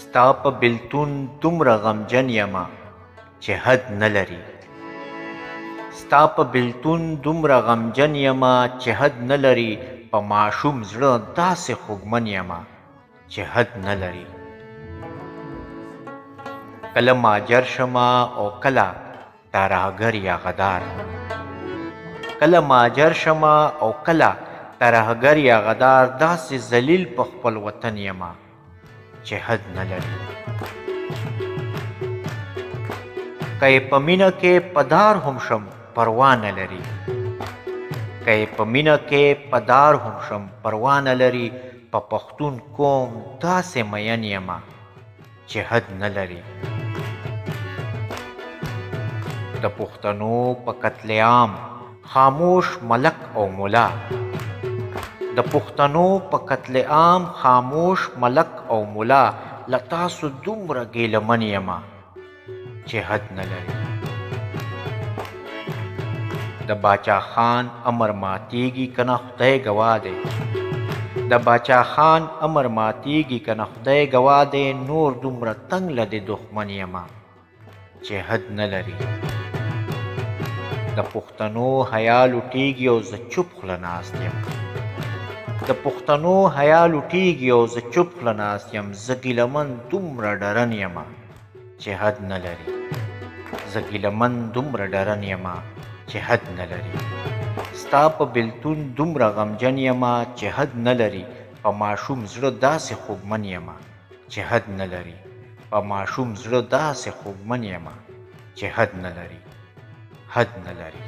ستا په بېلتون دومره غمجن یمه چې حد نه لري. ستا په بېلتون دومره غمجن یمه چې حد نه لري. په ماشوم زړه داسې خوږمن یمه چې حد نه لري. کله ماجر شمه او کله ترهګر یا غدار. کله ماجر شمه او کله ترهګر یا غدار. داسې ذلیل په خپل وطن یمه چې حد نه لري. که یې په مینه کې پدار هم شم پروا نه لري. که یې په مینه کې پدار هم شم پروا نه لري. په پښتون قوم داسې مین یمه چې حد نه لري. د پښتنو په قتل عام خاموش ملک او ملا. د پښتنو په قتل عام خاموش ملک او ملا. له تاسو دومره ګیلمن یمه چې حد نه لري. د باچا خان امر ماتیږي که نه خدای ګواه دی. د باچا خان امر ماتیږي که نه خدای ګواه دی. نور دومره تنګ له د دښمن یمه چې حد نه لري. د پښتنو حیا لوټیږي او زه چوپ خوله ناست یم. د پښتنو حیا لوټیږي او زه چوپ خوله ناست یم. زه ګیلمن دومره ډرن یمه چې حد نه لري. زه ګیلمن دومره ډرن یمه چې حد نه لري. ستا په بېلتون دومره غمجن یمه چې حد نه لري. په ماشوم زړه داسې خوږمن یمه چې حد نه لري. په ماشوم زړه داسې خوږمن یمه چې حد نه لري. حد نه لري.